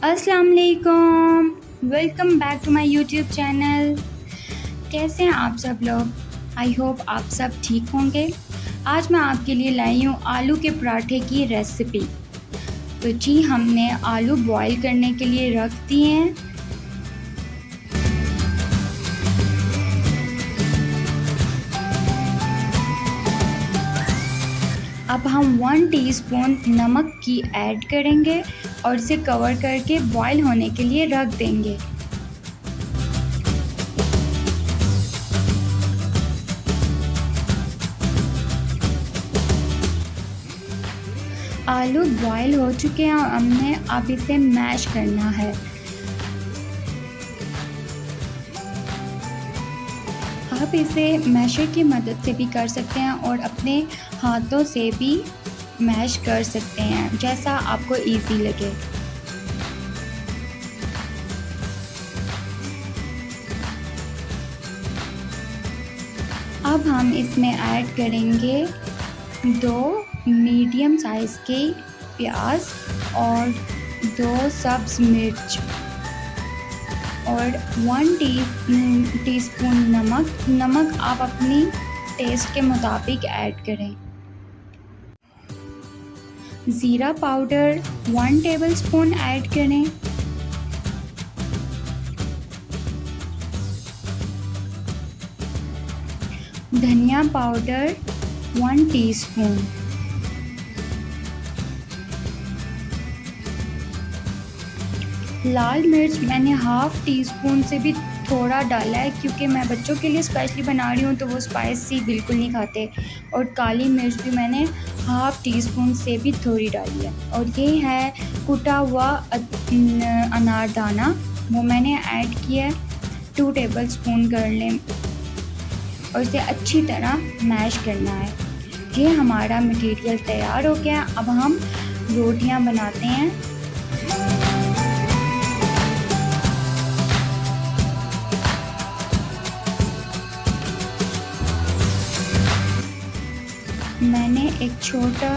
अस्सलाम वालेकुम, welcome back to my YouTube channel. कैसे हैं आप सब लोग? आई होप आप सब ठीक होंगे। आज मैं आपके लिए लाई हूँ आलू के पराठे की रेसिपी। तो जी, हमने आलू बॉईल करने के लिए रख दिए हैं। अब हम 1 टीस्पून नमक की ऐड करेंगे और इसे कवर करके बॉईल होने के लिए रख देंगे। आलू बॉईल हो चुके हैं और हमने अब इसे मैश करना है। आप इसे मैशर की मदद से भी कर सकते हैं और अपने हाथों से भी मैश कर सकते हैं, जैसा आपको इजी लगे। अब हम इसमें ऐड करेंगे 2 मीडियम साइज़ के प्याज और 2 सब्ज़ मिर्च और 1 टीस्पून नमक आप अपनी टेस्ट के मुताबिक ऐड करें। ज़ीरा पाउडर 1 टेबलस्पून ऐड करें। धनिया पाउडर 1 टीस्पून। लाल मिर्च मैंने ½ टीस्पून से भी थोड़ा डाला है, क्योंकि मैं बच्चों के लिए स्पेशली बना रही हूँ तो वो स्पाइसी बिल्कुल नहीं खाते। और काली मिर्च भी मैंने ½ टीस्पून से भी थोड़ी डाली है। और ये है कुटा हुआ अनारदाना, वो मैंने ऐड किया है। 2 टेबलस्पून कर लें और इसे अच्छी तरह मैश करना है। ये हमारा मटेरियल तैयार हो गया। अब हम रोटियां बनाते हैं। मैंने एक छोटा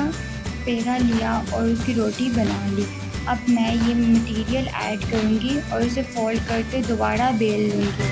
पेड़ा लिया और उसकी रोटी बना ली। अब मैं ये मटेरियल ऐड करूँगी और इसे फोल्ड करके दोबारा बेल लूँगी।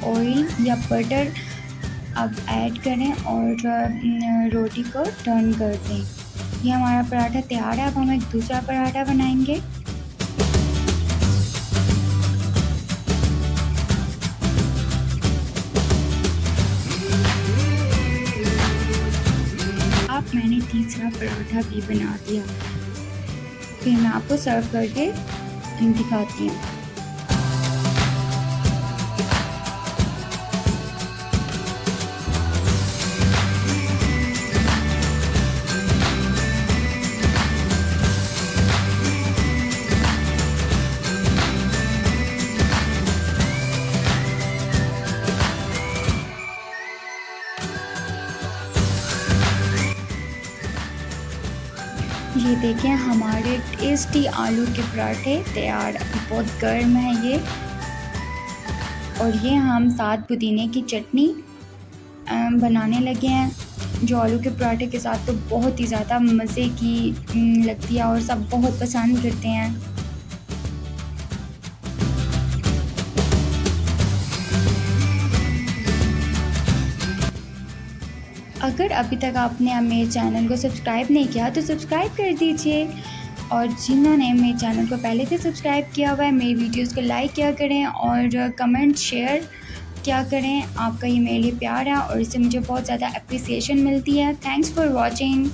ऑयल या बटर अब ऐड करें और रोटी को टर्न कर दें। ये हमारा पराठा तैयार है। अब हम एक दूसरा पराठा बनाएंगे। अब मैंने तीसरा पराठा भी बना दिया। फिर मैं आपको सर्व करके दिखाती हूँ। ये देखें, हमारे टेस्टी आलू के पराठे तैयार। बहुत गर्म है ये। और ये हम साथ पुदीने की चटनी बनाने लगे हैं, जो आलू के पराठे के साथ तो बहुत ही ज़्यादा मज़े की लगती है और सब बहुत पसंद करते हैं। अगर अभी तक आपने मेरे चैनल को सब्सक्राइब नहीं किया तो सब्सक्राइब कर दीजिए, और जिन्होंने मेरे चैनल को पहले से सब्सक्राइब किया हुआ है मेरी वीडियोस को लाइक किया करें और कमेंट शेयर क्या करें। आपका ये मेरे लिए प्यार है और इससे मुझे बहुत ज़्यादा अप्रिसिएशन मिलती है। Thanks for watching.